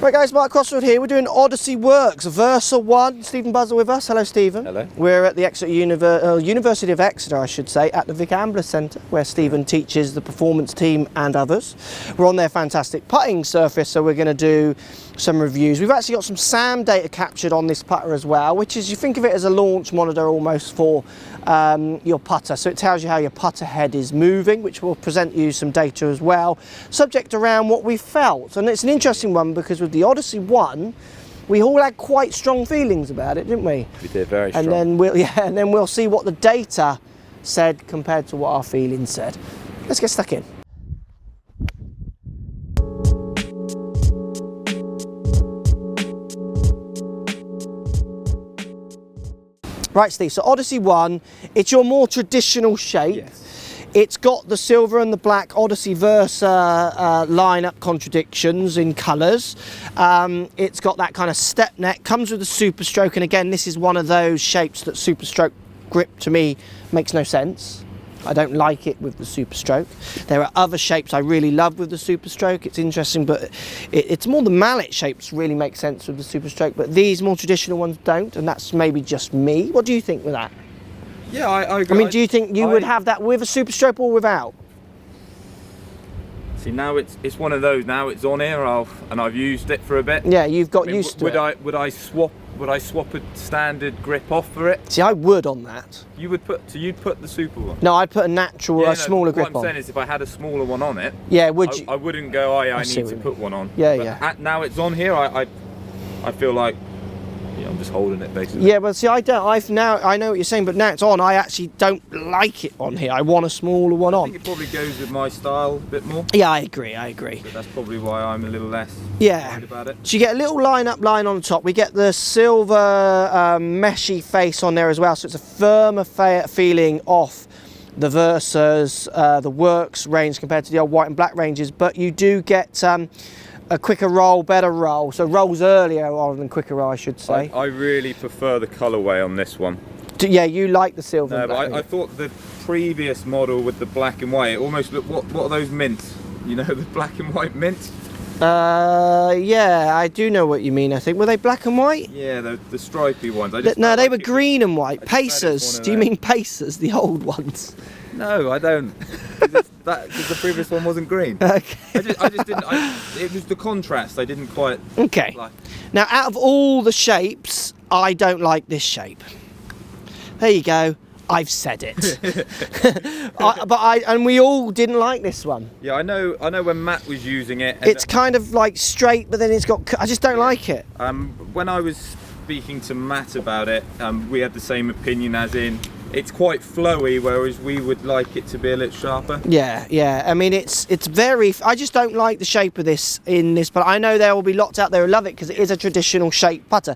Right guys, Mark Crossfield here. We're doing Odyssey Works Versa 1. Steve Buzza with us. Hello Stephen. Hello. We're at the Exeter University of Exeter, I should say, at the Vic Ambler Centre, where Stephen teaches the performance team and others. We're on their fantastic putting surface, so we're going to do some reviews. We've actually got some SAM data captured on this putter as well, which is, you think of it as a launch monitor almost for your putter. So it tells you how your putter head is moving, which will present you some data as well, subject around what we felt. And it's an interesting one because with the Odyssey 1, we all had quite strong feelings about it, didn't we? We did, very strong. And then we'll see what the data said compared to what our feelings said. Let's get stuck in. Right, Steve, so Odyssey 1, it's your more traditional shape. Yes. It's got the silver and the black Odyssey Versa lineup contradictions in colours. It's got that kind of step neck, comes with a super stroke, and again, this is one of those shapes that super stroke grip to me makes no sense. I don't like it with the super stroke. There are other shapes I really love with the super stroke. It's interesting, but it's more the mallet shapes really make sense with the super stroke, but these more traditional ones don't, and that's maybe just me. What do you think with that? Yeah, I agree. I mean, do you think you would have that with a super stroke or without? See, now it's one of those. Now it's on here, and I've used it for a bit. Yeah, you've got used to it. Would I swap a standard grip off for it? See, I would on that. You'd put the super one. No, I'd put a natural, smaller grip on. What I'm saying is, if I had a smaller one on it, yeah, would you? I wouldn't go. I need to put one on. Yeah, but yeah. Now it's on here. I feel like. Yeah, I'm just holding it basically. Yeah, but see, I don't. I know what you're saying, but now it's on. I actually don't like it on here. I want a smaller one on. I think it probably goes with my style a bit more. Yeah, I agree. So that's probably why I'm a little less worried about it. So you get a little line on the top. We get the silver meshy face on there as well, so it's a firmer feeling off the Versas, the Works range compared to the old white and black ranges, but you do get a quicker roll, better roll. So rolls earlier rather than quicker roll, I should say. I really prefer the colourway on this one. Yeah, you like the silver. No, but I thought the previous model with the black and white, it almost looked, what are those mints? You know, the black and white mints? Yeah, I do know what you mean, I think. Were they black and white? Yeah, the stripy ones. No, they were green and white. Pacers. Do you mean Pacers, the old ones? No, I don't. Because the previous one wasn't green. Okay. I just didn't. It was the contrast. I didn't quite. Okay. Like. Now, out of all the shapes, I don't like this shape. There you go. I've said it. And we all didn't like this one. Yeah, I know when Matt was using it. It's kind of like straight, but then it's got. I just don't like it. When I was speaking to Matt about it, we had the same opinion, as in. It's quite flowy, whereas we would like it to be a little sharper. Yeah. I mean, it's very. I just don't like the shape of this in this, but I know there will be lots out there who love it because it is a traditional shape putter.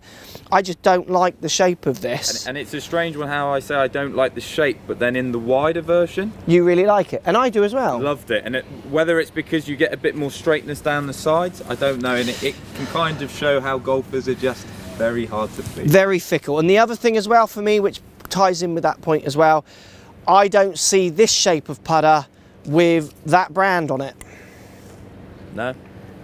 I just don't like the shape of this. And it's a strange one how I say I don't like the shape, but then in the wider version, you really like it, and I do as well. Loved it, and whether it's because you get a bit more straightness down the sides, I don't know, and it can kind of show how golfers are just very hard to please. Very fickle, and the other thing as well for me, which ties in with that point as well, I don't see this shape of putter with that brand on it. No.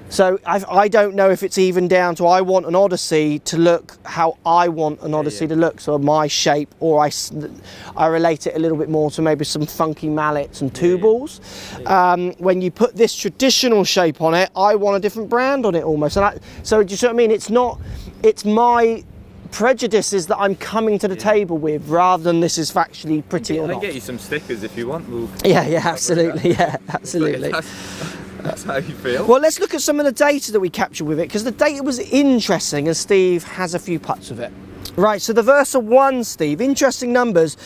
So I don't know if it's even down to I want an Odyssey to look how I want an Odyssey to look, so my shape, or I relate it a little bit more to maybe some funky mallets and two balls. When you put this traditional shape on it, I want a different brand on it almost. And so do you see what I mean? It's my prejudices that I'm coming to the table with, rather than this is factually pretty or not. I can get you some stickers if you want. Yeah, absolutely. Yeah, absolutely. That's how you feel. Well, let's look at some of the data that we captured with it, because the data was interesting, and Steve has a few putts of it. Right, so the Versa 1, Steve, interesting numbers.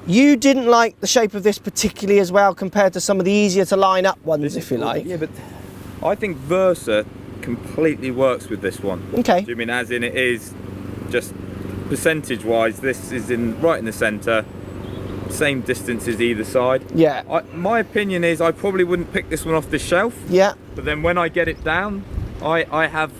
You didn't like the shape of this particularly as well compared to some of the easier to line up ones, if you like. Yeah, but I think Versa completely works with this one. Okay. Do you mean as in it is just percentage-wise, this is right in the centre, same distances either side. Yeah. My opinion is I probably wouldn't pick this one off the shelf. Yeah. But then when I get it down, I have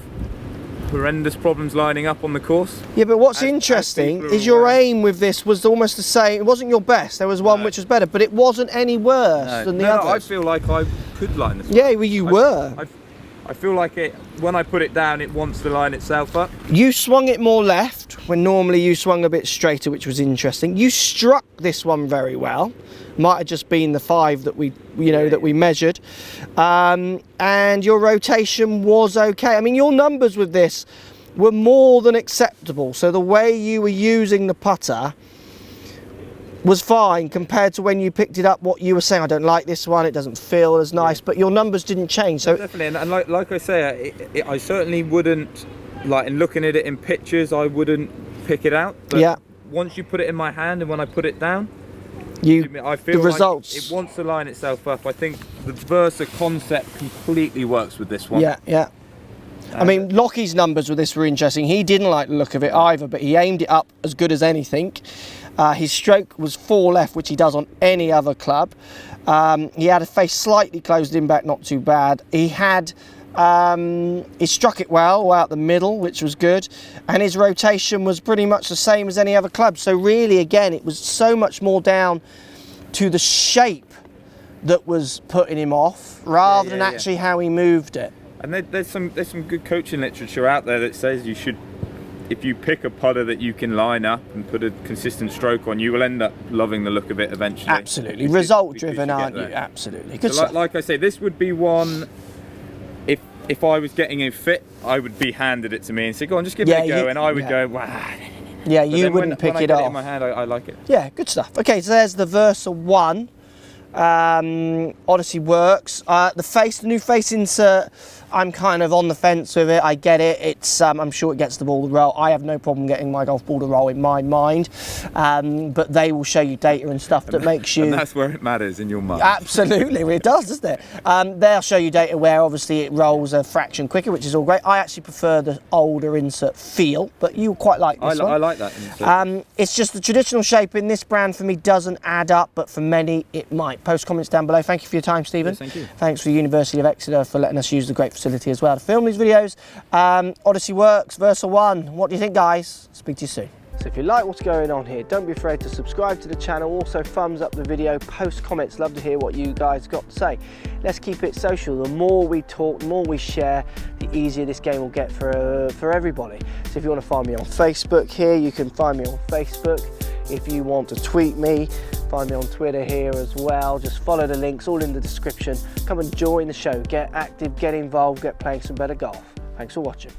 horrendous problems lining up on the course. Yeah, but what's interesting is your aim with this was almost the same. It wasn't your best. There was one which was better, but it wasn't any worse than the others. I feel like I could line this. Yeah, well, you were. I feel like when I put it down, it wants to line itself up. You swung it more left when normally you swung a bit straighter, which was interesting. You struck this one very well. Might have just been the 5 that we, that we measured. And your rotation was okay. I mean, your numbers with this were more than acceptable. So the way you were using the putter was fine compared to when you picked it up. What you were saying, I don't like this one, it doesn't feel as nice, but your numbers didn't change. So definitely, and like I say, I certainly wouldn't, like in looking at it in pictures, I wouldn't pick it out. But yeah. Once you put it in my hand and when I put it down, I feel the results. Like it wants to line itself up. I think the Versa concept completely works with this one. Yeah, yeah. I mean, Lockie's numbers with this were interesting. He didn't like the look of it either, but he aimed it up as good as anything. His stroke was 4 left, which he does on any other club. He had a face slightly closed in back, not too bad. He struck it well out the middle, which was good. And his rotation was pretty much the same as any other club. So really, again, it was so much more down to the shape that was putting him off, rather than actually how he moved it. And there's some good coaching literature out there that says you should, if you pick a putter that you can line up and put a consistent stroke on, you will end up loving the look of it eventually. Absolutely, result driven, aren't you? Absolutely, good stuff. Like I say, this would be one. If I was getting a fit, I would be handed it to me and say, "Go on, just give it a go," and I would go, "Wow." Yeah, you wouldn't pick it off. When I get it in my hand, I like it. Yeah, good stuff. Okay, so there's the Versa 1. Odyssey Works. The new face insert, I'm kind of on the fence with it. I get it. It's I'm sure it gets the ball to roll. I have no problem getting my golf ball to roll in my mind, but they will show you data and stuff that makes you. And that's where it matters in your mind. Absolutely, it does, doesn't it? They'll show you data where obviously it rolls a fraction quicker, which is all great. I actually prefer the older insert feel, but you quite like this one. I like that insert. It's just the traditional shape in this brand for me doesn't add up, but for many it might. Post comments down below. Thank you for your time, Stephen. Yes, thank you. Thanks for the University of Exeter for letting us use the great facility as well to film these videos. Odyssey Works Versa 1. What do you think, guys? Speak to you soon. So if you like what's going on here, don't be afraid to subscribe to the channel. Also thumbs up the video, post comments. Love to hear what you guys got to say. Let's keep it social. The more we talk, the more we share, the easier this game will get for everybody. So if you want to find me on Facebook here, you can find me on Facebook. If you want to tweet me, find me on Twitter here as well. Just follow the links, all in the description. Come and join the show. Get active, get involved, get playing some better golf. Thanks for watching.